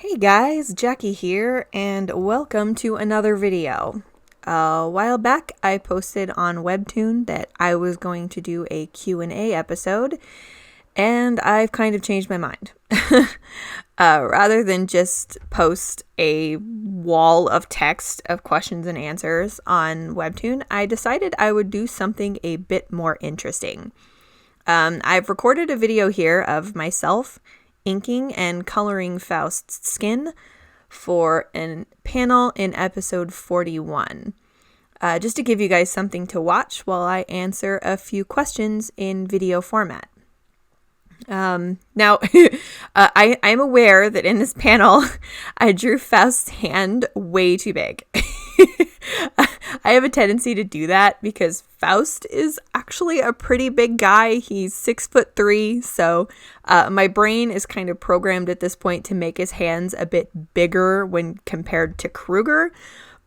Hey guys, Jackie here, and welcome to another video. A while back, I posted on Webtoon that I was going to do a Q&A episode, and I've kind of changed my mind. Rather than just post a wall of text of questions and answers on Webtoon, I decided I would do something a bit more interesting. I've recorded a video here of myself inking and coloring Faust's skin for a panel in episode 41. Just to give you guys something to watch while I answer a few questions in video format. Now, I'm aware that in this panel, I drew Faust's hand way too big. I have a tendency to do that because Faust is actually a pretty big guy. He's 6'3", so my brain is kind of programmed at this point to make his hands a bit bigger when compared to Kruger.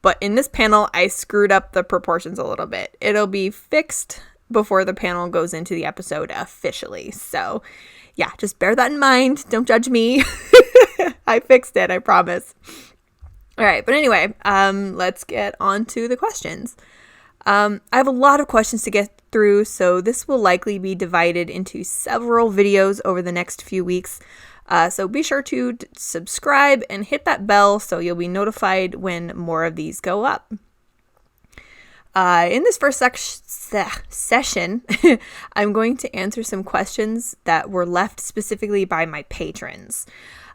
But in this panel, I screwed up the proportions a little bit. It'll be fixed before the panel goes into the episode officially. So yeah, just bear that in mind. Don't judge me. I fixed it, I promise. All right, but anyway, let's get on to the questions. I have a lot of questions to get through, so this will likely be divided into several videos over the next few weeks. So be sure to subscribe and hit that bell so you'll be notified when more of these go up. In this first session, I'm going to answer some questions that were left specifically by my patrons.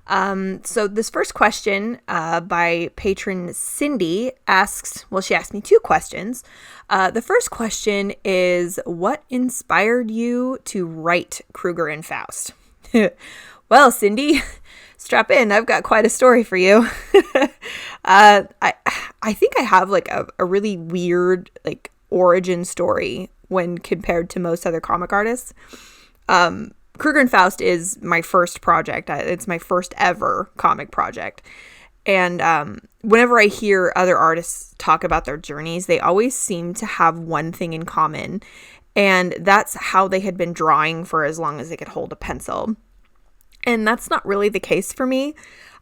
So this first question by patron Cindy she asked me two questions. The first question is, what inspired you to write Kruger and Faust? Well, Cindy, strap in. I've got quite a story for you. I think I have like a really weird like origin story when compared to most other comic artists. Kruger and Faust is my first project. It's my first ever comic project. And whenever I hear other artists talk about their journeys, they always seem to have one thing in common. And that's how they had been drawing for as long as they could hold a pencil. And that's not really the case for me.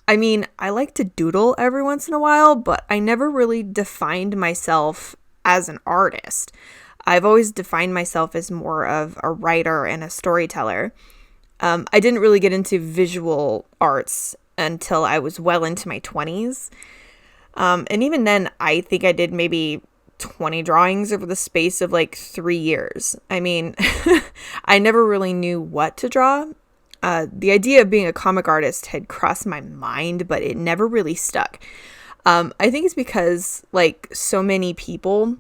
I mean, I like to doodle every once in a while, but I never really defined myself as an artist. I've always defined myself as more of a writer and a storyteller. I didn't really get into visual arts until I was well into my 20s. And even then, I think I did maybe 20 drawings over the space of like 3 years. I mean, I never really knew what to draw. The idea of being a comic artist had crossed my mind, but it never really stuck. I think it's because, like so many people,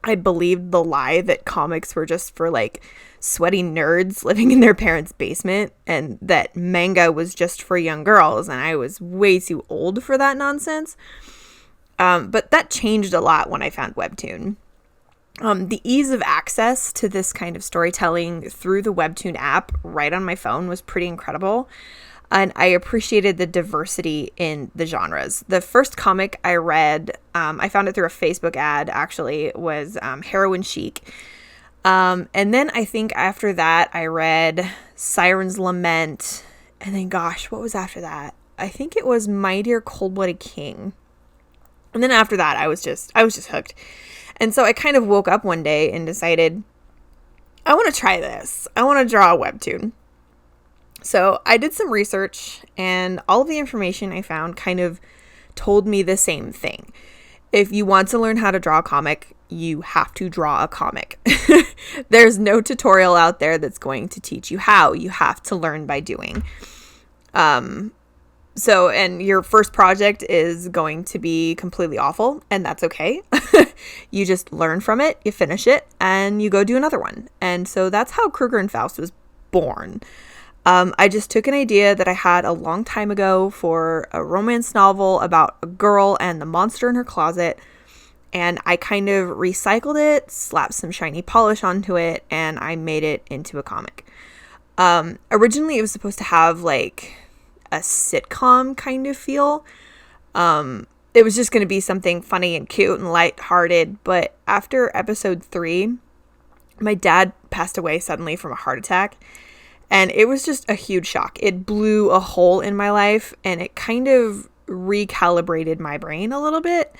I believed the lie that comics were just for like sweaty nerds living in their parents' basement and that manga was just for young girls, and I was way too old for that nonsense. But that changed a lot when I found Webtoon. The ease of access to this kind of storytelling through the Webtoon app right on my phone was pretty incredible. And I appreciated the diversity in the genres. The first comic I read, I found it through a Facebook ad, actually, was Heroin Chic. And then I think after that, I read Siren's Lament. And then, gosh, what was after that? I think it was My Dear Cold-Blooded King. And then after that, I was just hooked. And so I kind of woke up one day and decided, I want to try this. I want to draw a webtoon. So I did some research, and all of the information I found kind of told me the same thing. If you want to learn how to draw a comic, you have to draw a comic. There's no tutorial out there that's going to teach you how. You have to learn by doing. And your first project is going to be completely awful, and that's okay. You just learn from it, you finish it, and you go do another one. And so that's how Kruger and Faust was born. I just took an idea that I had a long time ago for a romance novel about a girl and the monster in her closet, and I kind of recycled it, slapped some shiny polish onto it, and I made it into a comic. Originally, it was supposed to have like a sitcom kind of feel. It was just going to be something funny and cute and lighthearted, but after episode 3, my dad passed away suddenly from a heart attack, And it was just a huge shock. It blew a hole in my life, and it kind of recalibrated my brain a little bit.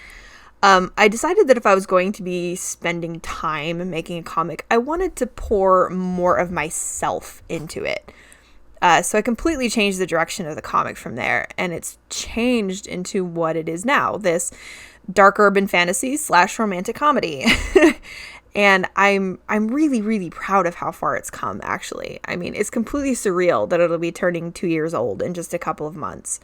I decided that if I was going to be spending time making a comic, I wanted to pour more of myself into it. So I completely changed the direction of the comic from there, and it's changed into what it is now, this dark urban fantasy / romantic comedy. And I'm really, really proud of how far it's come, actually. I mean, it's completely surreal that it'll be turning 2 years old in just a couple of months.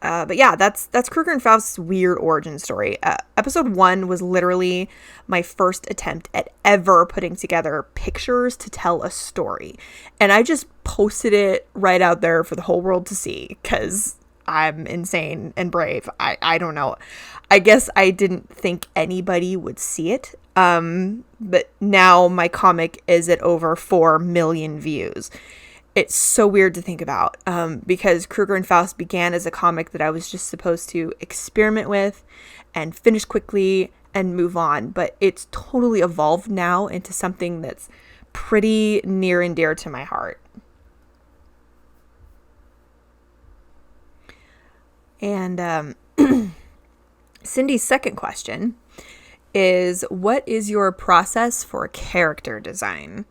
But yeah, that's Kruger and Faust's weird origin story. Episode 1 was literally my first attempt at ever putting together pictures to tell a story. And I just posted it right out there for the whole world to see because I'm insane and brave. I don't know. I guess I didn't think anybody would see it. But now my comic is at over 4 million views. It's so weird to think about, because Kruger and Faust began as a comic that I was just supposed to experiment with and finish quickly and move on. But it's totally evolved now into something that's pretty near and dear to my heart. And Cindy's second question is, what is your process for character design?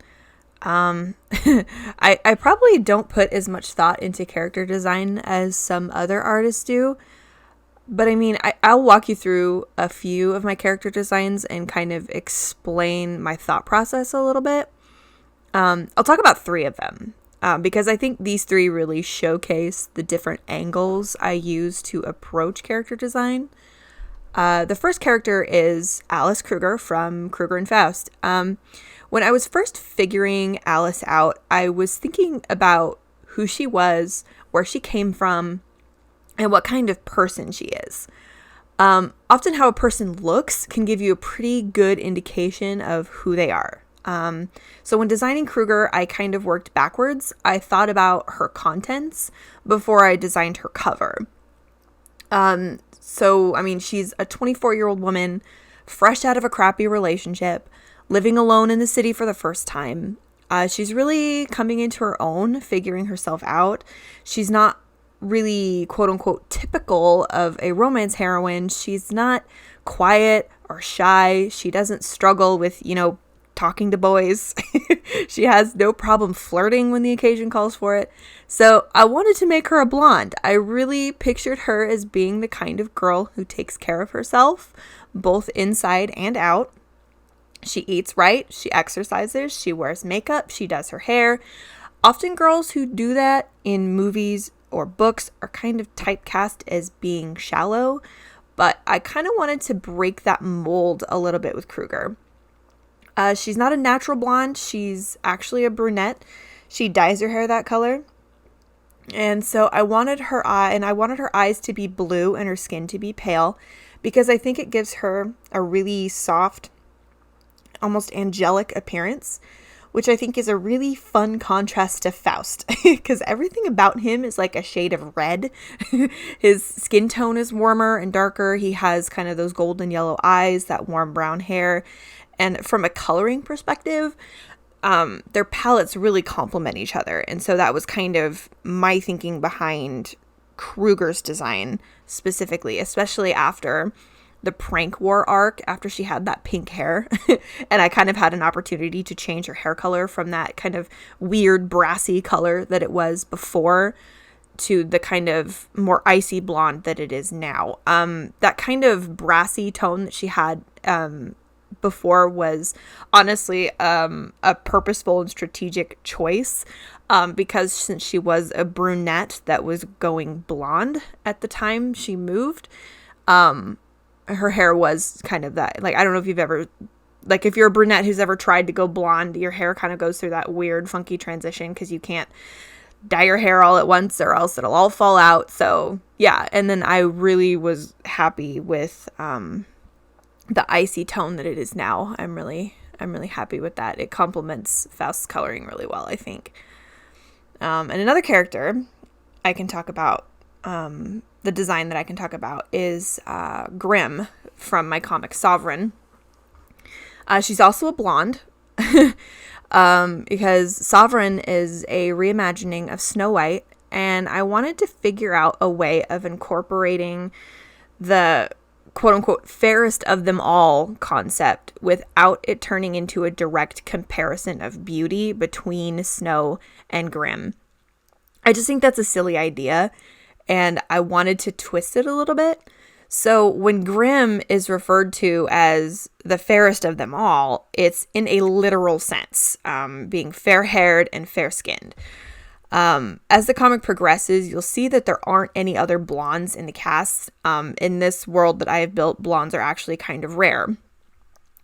I probably don't put as much thought into character design as some other artists do. But I mean, I'll walk you through a few of my character designs and kind of explain my thought process a little bit. I'll talk about 3 of them. Because I think these 3 really showcase the different angles I use to approach character design. The first character is Alice Kruger from Kruger and Faust. When I was first figuring Alice out, I was thinking about who she was, where she came from, and what kind of person she is. Often how a person looks can give you a pretty good indication of who they are. So when designing Kruger, I kind of worked backwards. I thought about her contents before I designed her cover. So, I mean, she's a 24-year-old woman, fresh out of a crappy relationship, living alone in the city for the first time. She's really coming into her own, figuring herself out. She's not really, quote unquote, typical of a romance heroine. She's not quiet or shy. She doesn't struggle with, talking to boys. She has no problem flirting when the occasion calls for it. So I wanted to make her a blonde. I really pictured her as being the kind of girl who takes care of herself, both inside and out. She eats right, she exercises, she wears makeup, she does her hair. Often girls who do that in movies or books are kind of typecast as being shallow, but I kind of wanted to break that mold a little bit with Kruger. She's not a natural blonde. She's actually a brunette. She dyes her hair that color. And so I wanted her eyes to be blue and her skin to be pale because I think it gives her a really soft, almost angelic appearance, which I think is a really fun contrast to Faust because everything about him is like a shade of red. His skin tone is warmer and darker. He has kind of those golden yellow eyes, that warm brown hair. And from a coloring perspective, their palettes really complement each other. And so that was kind of my thinking behind Kruger's design specifically, especially after the prank war arc, after she had that pink hair. And I kind of had an opportunity to change her hair color from that kind of weird brassy color that it was before to the kind of more icy blonde that it is now. That kind of brassy tone that she had before was honestly a purposeful and strategic choice, because since she was a brunette that was going blonde at the time she moved, her hair was kind of that, like, I don't know if you've ever, like, if you're a brunette who's ever tried to go blonde, your hair kind of goes through that weird funky transition because you can't dye your hair all at once or else it'll all fall out. So yeah, and then I really was happy with the icy tone that it is now. I'm really happy with that. It complements Faust's coloring really well, I think. And another character I can talk about, the design that I can talk about is Grimm from my comic Sovereign. She's also a blonde. because Sovereign is a reimagining of Snow White, and I wanted to figure out a way of incorporating the quote-unquote fairest of them all concept without it turning into a direct comparison of beauty between Snow and Grimm. I just think that's a silly idea, and I wanted to twist it a little bit. So when Grimm is referred to as the fairest of them all, it's in a literal sense, being fair-haired and fair-skinned. As the comic progresses, you'll see that there aren't any other blondes in the cast. In this world that I have built, blondes are actually kind of rare.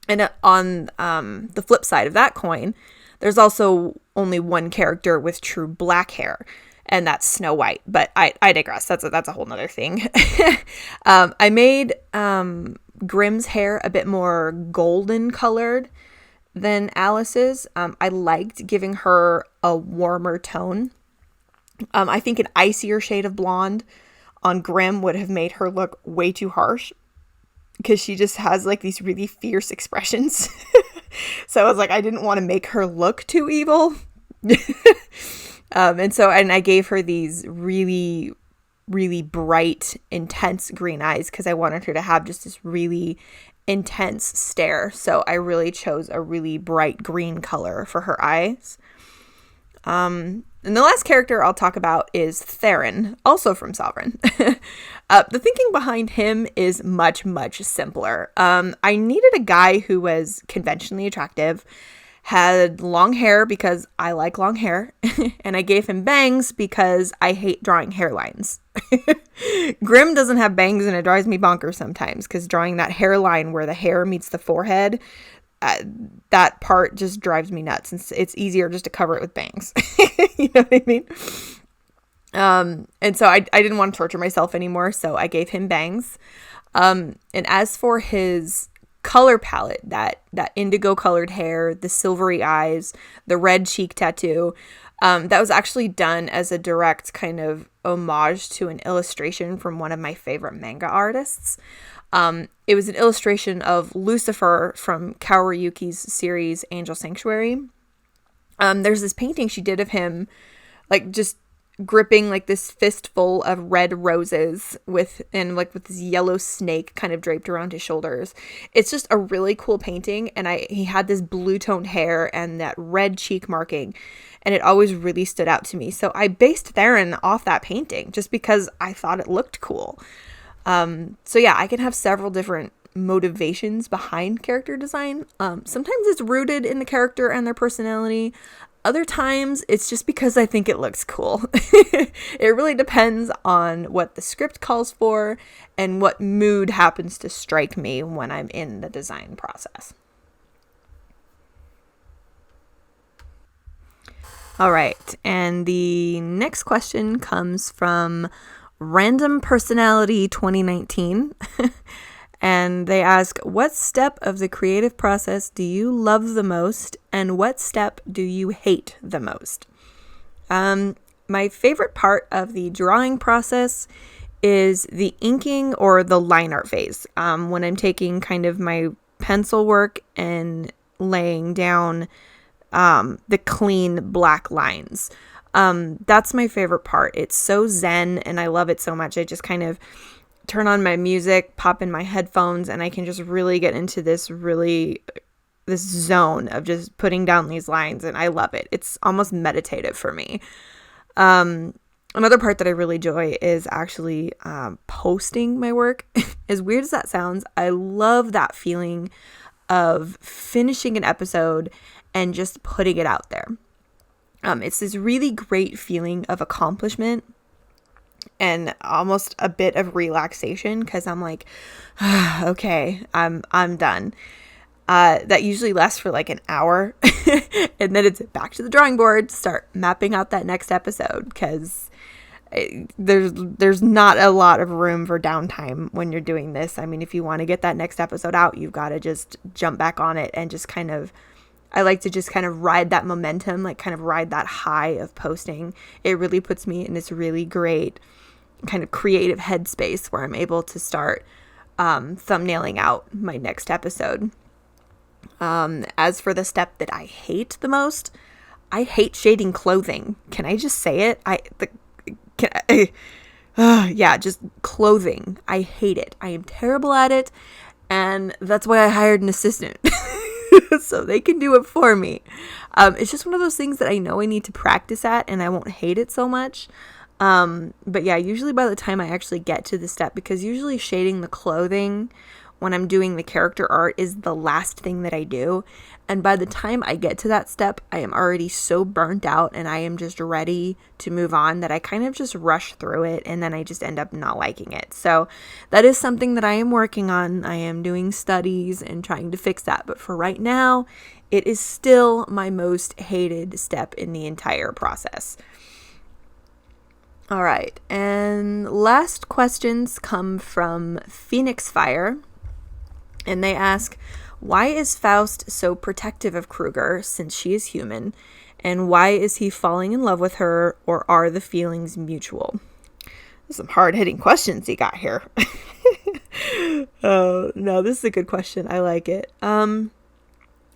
And on the flip side of that coin, there's also only one character with true black hair, and that's Snow White. But I digress. That's a whole nother thing. I made Grimm's hair a bit more golden colored than Alice's. I liked giving her a warmer tone. I think an icier shade of blonde on Grimm would have made her look way too harsh, because she just has like these really fierce expressions. So I was like, I didn't want to make her look too evil. And I gave her these really, really bright, intense green eyes because I wanted her to have just this really intense stare. So I really chose a really bright green color for her eyes. And the last character I'll talk about is Theron, also from Sovereign. The thinking behind him is much, much simpler. I needed a guy who was conventionally attractive, had long hair because I like long hair, and I gave him bangs because I hate drawing hairlines. Grimm doesn't have bangs, and it drives me bonkers sometimes, because drawing that hairline where the hair meets the forehead, that part just drives me nuts. It's easier just to cover it with bangs. You know what I mean? And so I didn't want to torture myself anymore, so I gave him bangs. And as for his color palette, that indigo colored hair, the silvery eyes, the red cheek tattoo, that was actually done as a direct kind of homage to an illustration from one of my favorite manga artists. It was an illustration of Lucifer from Kaoru series Angel Sanctuary. There's this painting she did of him, like, just gripping like this fistful of red roses with this yellow snake kind of draped around his shoulders. It's just a really cool painting, and he had this blue toned hair and that red cheek marking, and it always really stood out to me. So I based Theron off that painting just because I thought it looked cool. So yeah, I can have several different motivations behind character design. Sometimes it's rooted in the character and their personality. Other times it's just because I think it looks cool. It really depends on what the script calls for and what mood happens to strike me when I'm in the design process. All right, and the next question comes from Random Personality 2019. And they ask, what step of the creative process do you love the most, and what step do you hate the most? My favorite part of the drawing process is the inking or the line art phase. When I'm taking kind of my pencil work and laying down the clean black lines. That's my favorite part. It's so zen, and I love it so much. I just kind of turn on my music, pop in my headphones, and I can just really get into this zone of just putting down these lines, and I love it. It's almost meditative for me. Another part that I really enjoy is actually posting my work. As weird as that sounds, I love that feeling of finishing an episode and just putting it out there. It's this really great feeling of accomplishment and almost a bit of relaxation, because I'm like, okay, I'm done. That usually lasts for like an hour, and then it's back to the drawing board to start mapping out that next episode, because there's not a lot of room for downtime when you're doing this. I mean, if you want to get that next episode out, you've got to just jump back on it and just kind of, I like to just kind of ride that momentum, like kind of ride that high of posting. It really puts me in this really great kind of creative headspace where I'm able to start thumbnailing out my next episode. As for the step that I hate the most, I hate shading clothing. Can I just say it? Yeah, just clothing. I hate it. I am terrible at it, and that's why I hired an assistant. So they can do it for me. It's just one of those things that I know I need to practice at, and I won't hate it so much. But yeah, usually by the time I actually get to the step, because usually shading the clothing when I'm doing the character art is the last thing that I do. And by the time I get to that step, I am already so burnt out and I am just ready to move on that I kind of just rush through it, and then I just end up not liking it. So that is something that I am working on. I am doing studies and trying to fix that. But for right now, it is still my most hated step in the entire process. All right, and last questions come from Phoenix Fire, and they ask, why is Faust so protective of Kruger since she is human, and why is he falling in love with her, or are the feelings mutual? There's some hard-hitting questions he got here. Oh, no, this is a good question. I like it.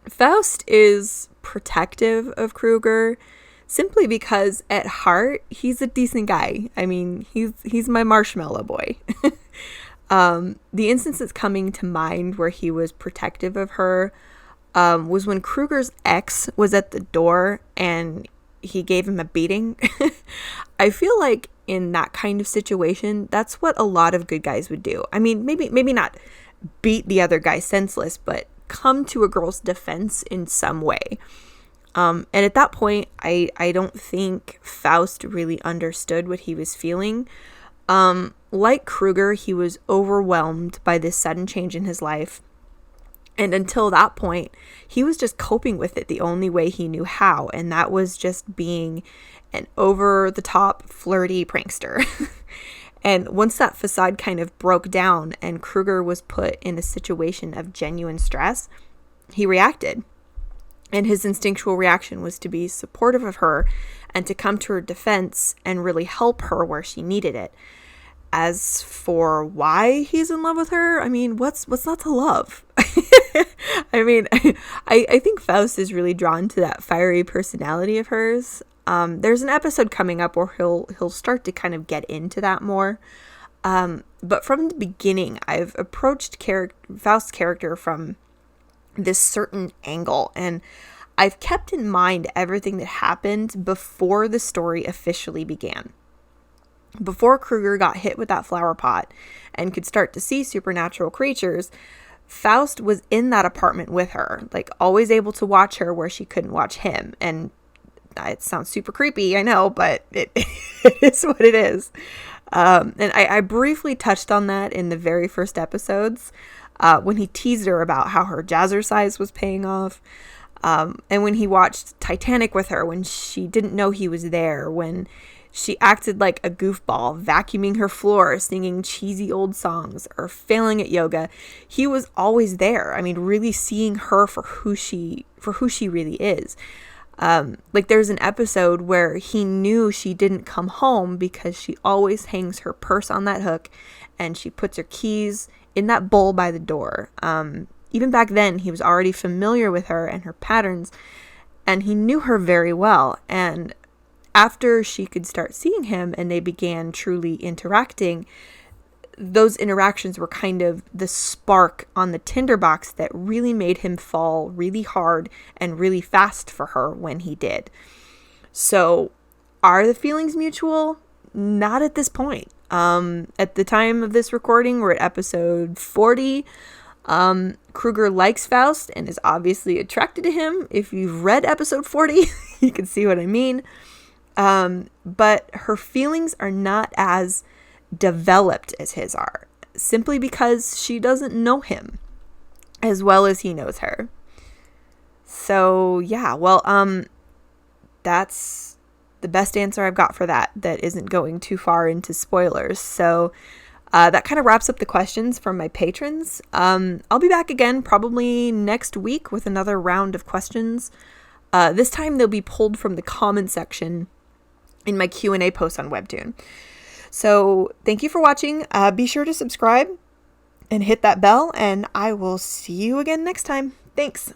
Faust is protective of Kruger simply because at heart, he's a decent guy. I mean, he's my marshmallow boy. The instance that's coming to mind where he was protective of her was when Kruger's ex was at the door and he gave him a beating. I feel like in that kind of situation, that's what a lot of good guys would do. I mean, maybe not beat the other guy senseless, but come to a girl's defense in some way. And at that point, I don't think Faust really understood what he was feeling. Like Kruger, he was overwhelmed by this sudden change in his life. And until that point, he was just coping with it the only way he knew how. And that was just being an over-the-top, flirty prankster. And once that facade kind of broke down and Kruger was put in a situation of genuine stress, he reacted. And his instinctual reaction was to be supportive of her and to come to her defense and really help her where she needed it. As for why he's in love with her, I mean, what's not to love? I mean, I think Faust is really drawn to that fiery personality of hers. There's an episode coming up where he'll start to kind of get into that more. But from the beginning, I've approached Faust's character from this certain angle, and I've kept in mind everything that happened before the story officially began. Before Kruger got hit with that flower pot and could start to see supernatural creatures, Faust was in that apartment with her, like always able to watch her where she couldn't watch him. And it sounds super creepy, I know, but it is what it is. And I briefly touched on that in the very first episodes when he teased her about how her jazzercise was paying off. And when he watched Titanic with her when she didn't know he was there, when she acted like a goofball, vacuuming her floor, singing cheesy old songs, or failing at yoga, he was always there. I mean, really seeing her for who she really is. Like there's an episode where he knew she didn't come home because she always hangs her purse on that hook and she puts her keys in that bowl by the door. Even back then, he was already familiar with her and her patterns, and he knew her very well. And after she could start seeing him and they began truly interacting, those interactions were kind of the spark on the tinderbox that really made him fall really hard and really fast for her when he did. So are the feelings mutual? Not at this point. At the time of this recording, we're at episode 40. Kruger likes Faust and is obviously attracted to him. If you've read episode 40, you can see what I mean. But her feelings are not as developed as his are, simply because she doesn't know him as well as he knows her. So yeah, well, that's the best answer I've got for that isn't going too far into spoilers. So that kind of wraps up the questions from my patrons. I'll be back again probably next week with another round of questions. This time they'll be pulled from the comment section in my Q&A post on Webtoon. So thank you for watching. Be sure to subscribe and hit that bell, and I will see you again next time. Thanks.